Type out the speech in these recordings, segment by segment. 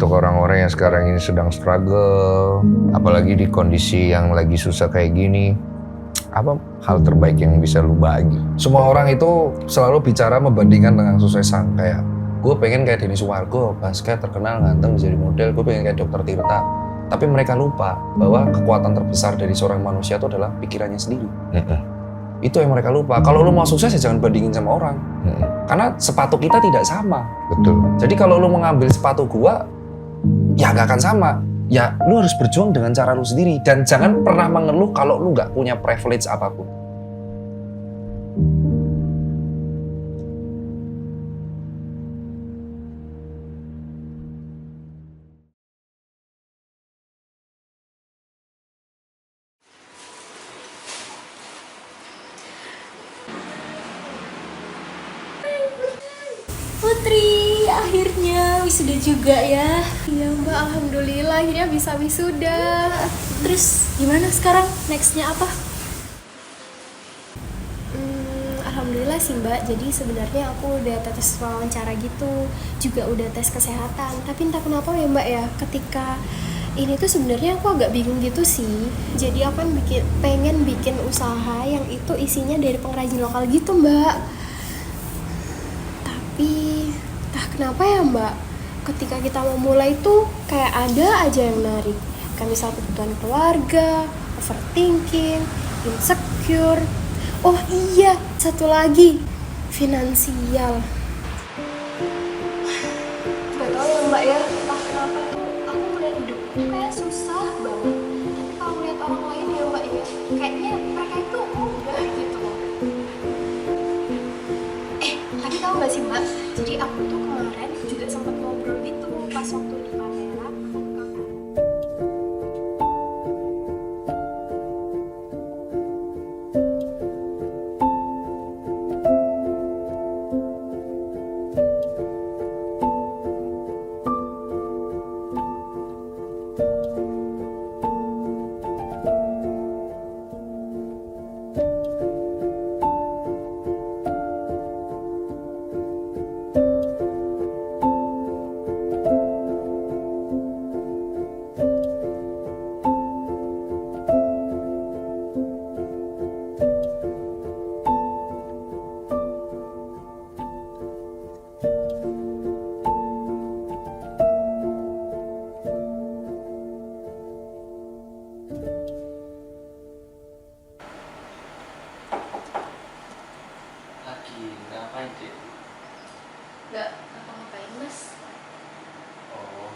untuk orang-orang yang sekarang ini sedang struggle, apalagi di kondisi yang lagi susah kayak gini, apa hal terbaik yang bisa lu bagi? Semua orang itu selalu bicara membandingkan dengan suksesan, kayak gue pengen kayak Denny Sumargo, basket terkenal, ganteng, jadi model, gue pengen kayak Dr. Tirta. Tapi mereka lupa bahwa kekuatan terbesar dari seorang manusia itu adalah pikirannya sendiri. Itu yang mereka lupa. Kalau lu mau sukses ya jangan bandingin sama orang. Karena sepatu kita tidak sama. Betul. Jadi kalau lu mengambil sepatu gua, ya gak akan sama. Ya lu harus berjuang dengan cara lu sendiri. Dan jangan pernah mengeluh kalau lu gak punya privilege apapun. Putri, akhirnya wisuda juga ya. Iya mbak, alhamdulillah akhirnya bisa wisuda. Terus gimana sekarang? Nextnya apa? Alhamdulillah sih mbak, jadi sebenarnya aku udah tes wawancara gitu, juga udah tes kesehatan. Tapi entah kenapa ya mbak ya, ketika ini tuh sebenarnya aku agak bingung gitu sih. Jadi aku kan pengen bikin usaha yang itu isinya dari pengrajin lokal gitu mbak. Tapi entah kenapa ya mbak, ketika kita mau mulai tuh kayak ada aja yang menarik. Kayak misal kebutuhan keluarga, overthinking, insecure. Oh iya, satu lagi, finansial. Gak tau ya mbak ya, entah kenapa tuh aku melihat hidupku kayak susah banget. Tapi kalau melihat orang lain ya mbak ya, kayaknya mereka itu mudah gitu loh. Tapi tahu gak sih mbak, jadi aku tuh kemarin juga sempat ngobrol gitu pas waktu di kamera. Ngapain Cik? Gak ngapa-ngapain mas. Oh,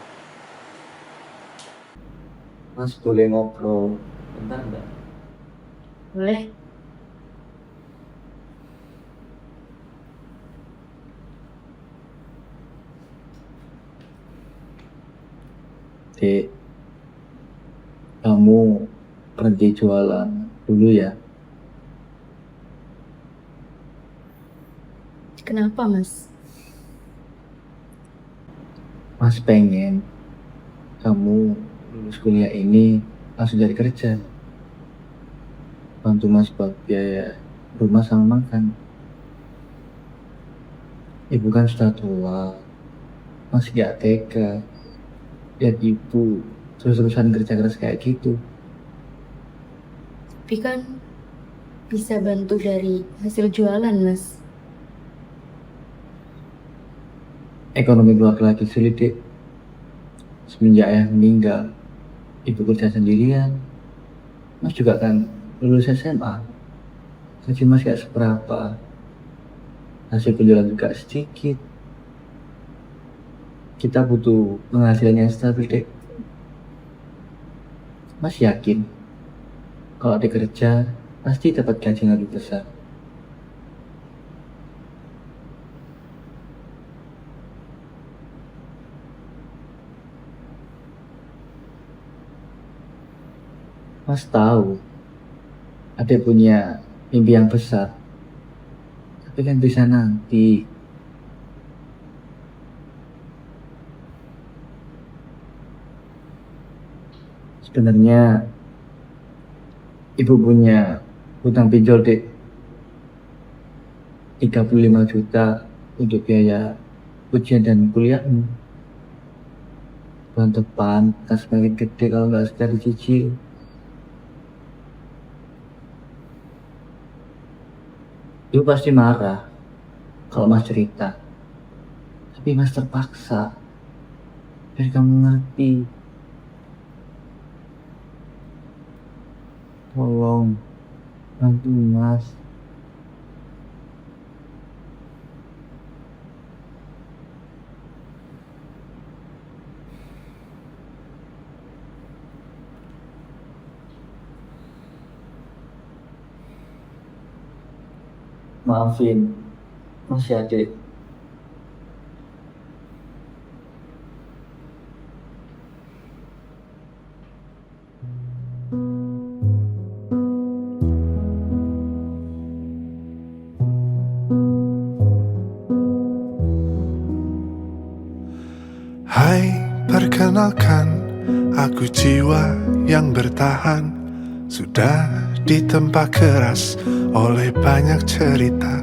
Mas boleh ngobrol bentar nggak? Boleh. Dek, kamu berhenti jualan dulu ya. Kenapa mas? Mas pengen kamu lulus kuliah ini langsung cari kerja, bantu Mas buat biaya rumah sama makan. Ibu kan sudah tua, masih gak tega lihat ibu terus-terusan kerja keras kayak gitu. Tapi kan bisa bantu dari hasil jualan mas. Ekonomi keluarga lagi sulit Dek. Semenjak ayah meninggal, ibu kerja sendirian. Mas juga kan lulus SMA, gaji Mas gak seberapa, hasil penjualan juga sedikit. Kita butuh penghasilan yang stabil Dek. Mas yakin kalau ada kerja pasti dapat gaji yang lebih besar. Mas tahu ada punya mimpi yang besar, tapi kan bisa nanti. Sebenarnya ibu punya hutang pinjol Dek, 35 juta untuk biaya ujian dan kuliahmu. bulan depan akan semakin gede kalau nggak segera dicicil. Ibu pasti marah kalau Mas cerita. Tapi Mas terpaksa. Biar kamu ngerti. Tolong, bantu Mas. Maafin, Mas ya, Dek. Hai, perkenalkan, aku jiwa yang bertahan. Sudah ditempa keras oleh banyak cerita.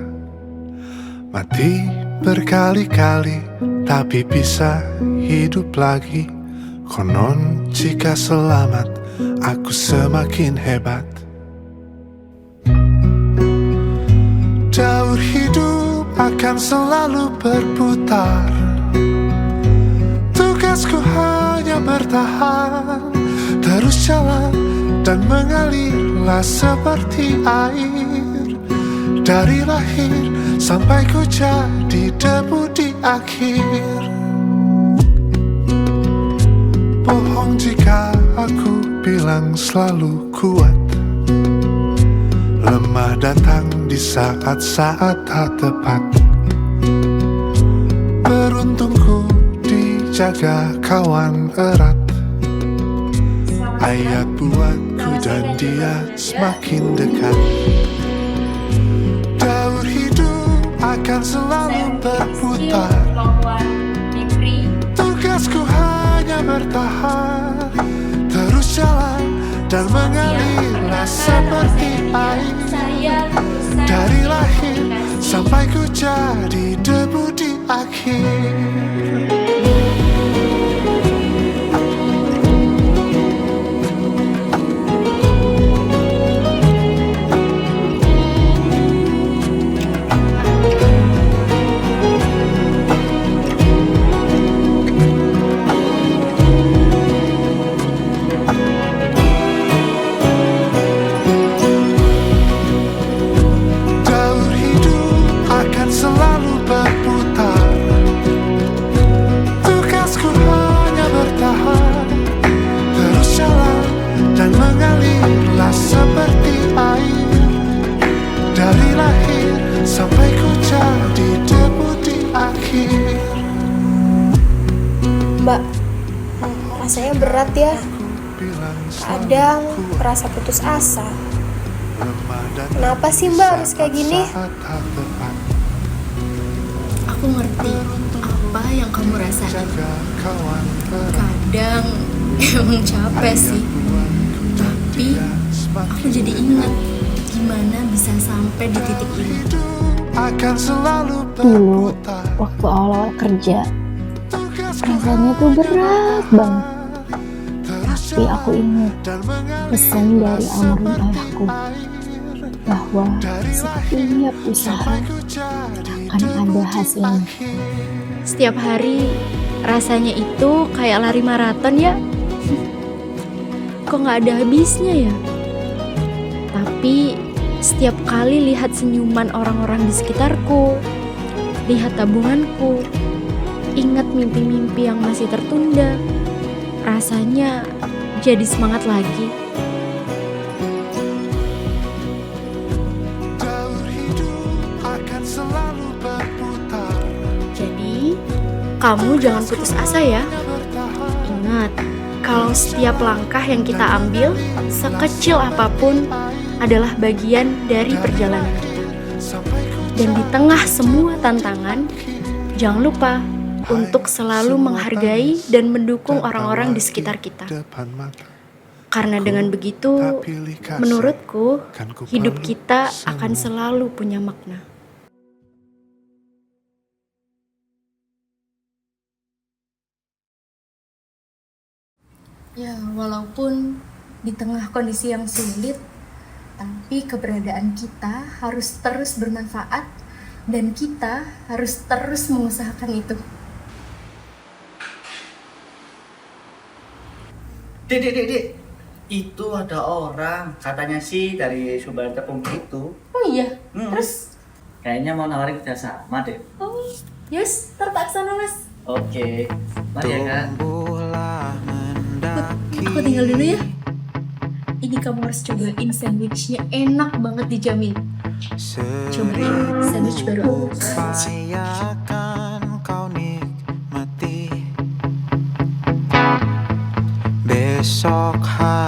Mati berkali-kali, tapi bisa hidup lagi. Konon jika selamat, aku semakin hebat. Jalur hidup akan selalu berputar. Tugasku hanya bertahan, terus jalan dan mengalirlah seperti air. Dari lahir sampai ku jadi debu di akhir. Bohong jika aku bilang selalu kuat. Lemah datang di saat-saat tak tepat. Beruntungku dijaga kawan erat. Ayat buatku dan dia semakin dekat. Jalur hidup akan selalu berputar. Tugasku hanya bertahan, terus jalan dan mengalirlah seperti air. Dari lahir sampai ku jadi debu di akhir. Selalu berputar. Tugasku hanya bertahan, terus jalan dan mengalirlah seperti air. Dari lahir sampai ku jadi debu di akhir. Mbak, rasanya berat ya. Kadang merasa putus asa. Kenapa sih Mbak harus kayak gini? Aku ngerti apa yang kamu rasain. Kadang emang capek sih. Tapi aku jadi ingat gimana bisa sampai di titik ini. Dulu, waktu awal-awal kerja, rasanya tuh berat banget. Tapi aku ingat pesan dari almarhum ayahku bahwa setiap usaha akan ada hasilnya. Setiap hari rasanya itu kayak lari maraton ya. Kok gak ada habisnya ya? Tapi setiap kali lihat senyuman orang-orang di sekitarku, lihat tabunganku, ingat mimpi-mimpi yang masih tertunda, rasanya jadi semangat lagi. Jadi, kamu jangan putus asa ya. Ingat, kalau setiap langkah yang kita ambil, sekecil apapun, adalah bagian dari perjalanan kita. Dan di tengah semua tantangan, jangan lupa untuk selalu menghargai dan mendukung orang-orang di sekitar kita. Karena dengan begitu, menurutku, hidup kita akan selalu punya makna. Ya, walaupun di tengah kondisi yang sulit, tapi keberadaan kita harus terus bermanfaat dan kita harus terus mengusahakan itu. Dek. Itu ada orang, katanya sih dari sumber tepung itu. Oh iya, Hmm. terus? Kayaknya mau nawarin kerja sama deh. Oh, yes, tertaksana mas. Oke, mari ya kak. Aku tinggal dulu ya. Ini kamu harus cobain sandwichnya, enak banget dijamin. Cobain sandwich baru aku. Upayakan kau nikmati besok hari.